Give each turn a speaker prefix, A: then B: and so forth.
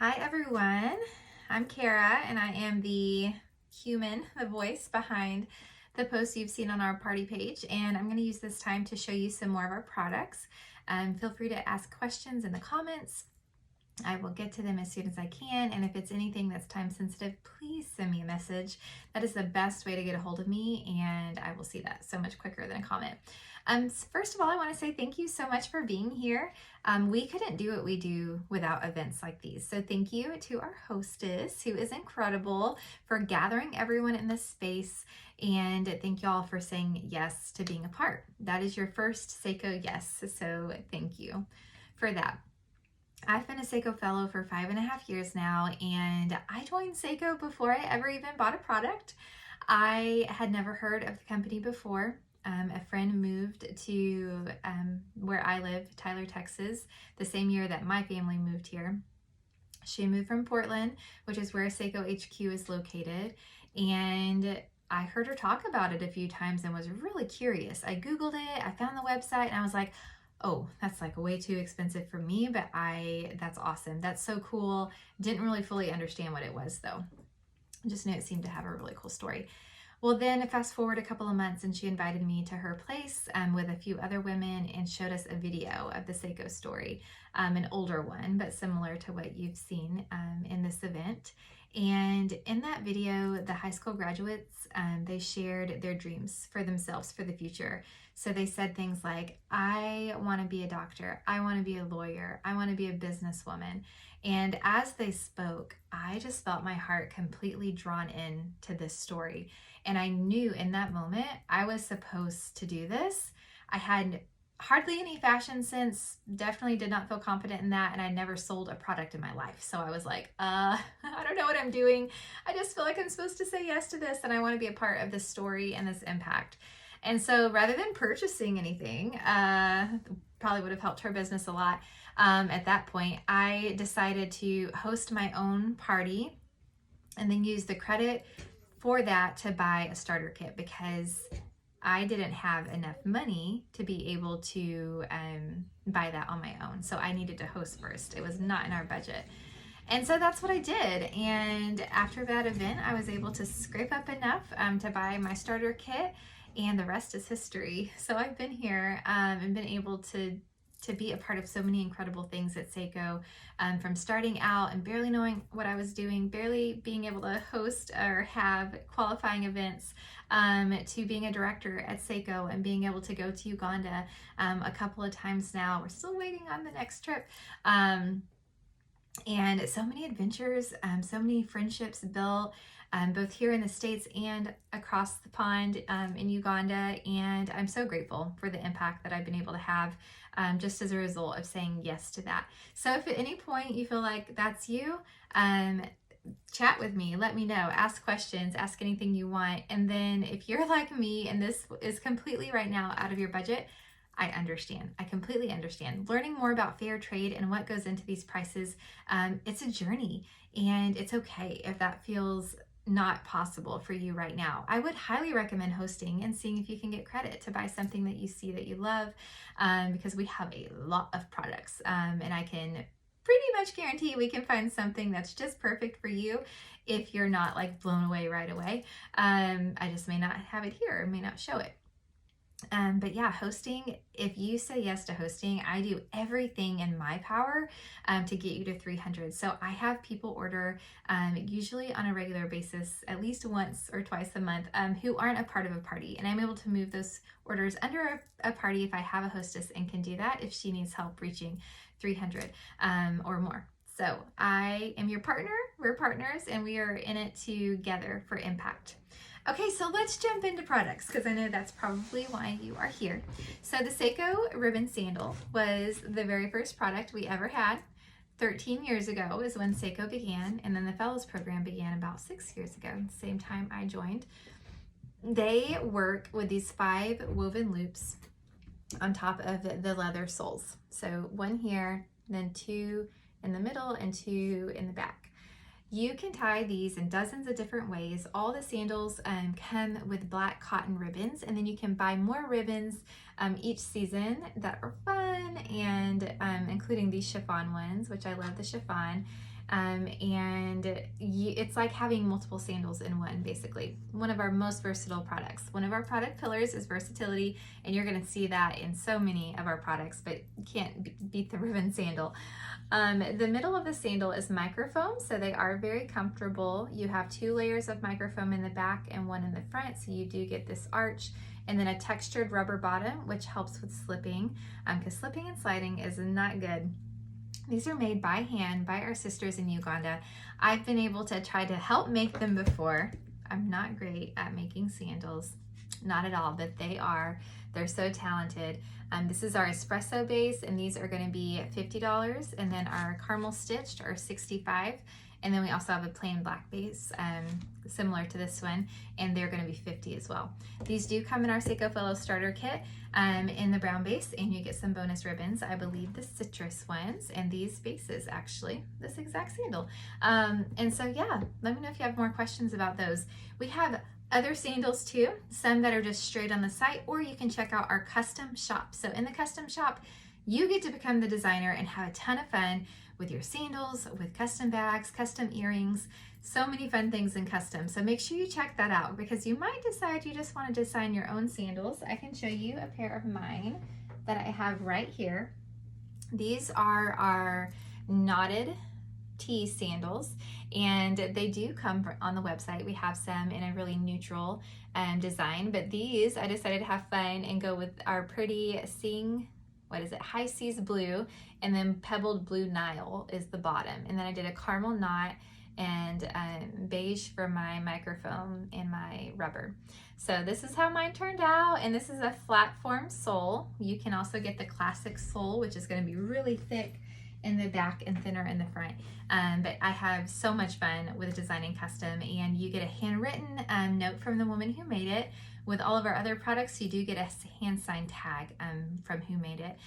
A: Hi everyone, I'm Kara and I am the voice behind the posts you've seen on our party page, and I'm going to use this time to show you some more of our products. Feel free to ask questions in the comments. I will get to them as soon as I can, and if it's anything that's time sensitive, please send me a message. That is the best way to get a hold of me, and I will see that so much quicker than a comment. First of all, I want to say thank you so much for being here. We couldn't do what we do without events like these. So thank you to our hostess, who is incredible, for gathering everyone in this space. And thank y'all for saying yes to being a part. That is your first Seiko yes. So thank you for that. I've been a Seiko fellow for 5.5 years now, and I joined Seiko before I ever even bought a product. I had never heard of the company before. A friend moved to where I live, Tyler, Texas, the same year that my family moved here. She moved from Portland, which is where Seiko HQ is located, and I heard her talk about it a few times and was really curious. I Googled it, I found the website, and I was like, oh, that's like way too expensive for me, but that's awesome. That's so cool. Didn't really fully understand what it was though. Just knew it seemed to have a really cool story. Well, then fast forward a couple of months and she invited me to her place with a few other women and showed us a video of the Seiko story, an older one, but similar to what you've seen in this event. And in that video, the high school graduates, they shared their dreams for themselves for the future. So they said things like, I want to be a doctor, I want to be a lawyer, I want to be a businesswoman. And as they spoke, I just felt my heart completely drawn in to this story. And I knew in that moment I was supposed to do this. I had hardly any fashion sense, definitely did not feel confident in that, and I never sold a product in my life. So I was like, I don't know what I'm doing. I just feel like I'm supposed to say yes to this, and I want to be a part of this story and this impact. And so rather than purchasing anything, probably would have helped her business a lot. At that point, I decided to host my own party and then use the credit for that to buy a starter kit, because I didn't have enough money to be able to buy that on my own. So I needed to host first. It was not in our budget. And so that's what I did. And after that event, I was able to scrape up enough to buy my starter kit, and the rest is history. So I've been here and been able to be a part of so many incredible things at Seiko, from starting out and barely knowing what I was doing, barely being able to host or have qualifying events, to being a director at Seiko and being able to go to Uganda a couple of times now. We're still waiting on the next trip. And so many adventures, so many friendships built, both here in the States and across the pond in Uganda. And I'm so grateful for the impact that I've been able to have just as a result of saying yes to that. So if at any point you feel like that's you, chat with me, let me know, ask questions, ask anything you want. And then if you're like me and this is completely right now out of your budget, I understand. I completely understand. Learning more about fair trade and what goes into these prices, it's a journey, and it's okay if that feels not possible for you right now. I would highly recommend hosting and seeing if you can get credit to buy something that you see that you love, because we have a lot of products, and I can pretty much guarantee we can find something that's just perfect for you if you're not like blown away right away. I just may not have it here, may not show it. But yeah, hosting, if you say yes to hosting, I do everything in my power to get you to 300. So I have people order usually on a regular basis, at least once or twice a month, who aren't a part of a party. And I'm able to move those orders under a party if I have a hostess and can do that if she needs help reaching 300 or more. So I am your partner, we're partners, and we are in it together for impact. Okay, so let's jump into products, because I know that's probably why you are here. So the Seiko ribbon sandal was the very first product we ever had. 13 years ago is when Seiko began, and then the Fellows program began about 6 years ago, same time I joined. They work with these 5 woven loops on top of the leather soles. So 1 here, then 2 in the middle and 2 in the back. You can tie these in dozens of different ways. All the sandals come with black cotton ribbons, and then you can buy more ribbons each season that are fun, and including these chiffon ones, which I love the chiffon. It's like having multiple sandals in one, basically. One of our most versatile products. One of our product pillars is versatility, and you're gonna see that in so many of our products, but you can't beat the ribbon sandal. The middle of the sandal is microfoam, so they are very comfortable. You have 2 layers of microfoam in the back and 1 in the front, so you do get this arch, and then a textured rubber bottom, which helps with slipping, because slipping and sliding is not good. These are made by hand by our sisters in Uganda. I've been able to try to help make them before. I'm not great at making sandals, not at all, but they are. They're so talented. This is our espresso base, and these are going to be $50, and then our caramel stitched are $65. And then we also have a plain black base, similar to this one, and they're going to be $50 as well. These do come in our Seiko Fellow starter kit in the brown base, and you get some bonus ribbons. I believe the citrus ones, and these bases actually, this exact sandal. And so yeah, let me know if you have more questions about those. We have other sandals too, some that are just straight on the site, or you can check out our custom shop. So in the custom shop, you get to become the designer and have a ton of fun with your sandals, with custom bags, custom earrings, so many fun things in custom. So make sure you check that out, because you might decide you just want to design your own sandals. I can show you a pair of mine that I have right here. These are our knotted T sandals, and they do come on the website. We have some in a really neutral design, but these I decided to have fun and go with our pretty High Seas blue, and then pebbled blue Nile is the bottom. And then I did a caramel knot and beige for my microfoam and my rubber. So this is how mine turned out, and this is a flat form sole. You can also get the classic sole, which is going to be really thick in the back and thinner in the front. But I have so much fun with designing custom, and you get a handwritten note from the woman who made it. With all of our other products, you do get a hand signed tag from who made it.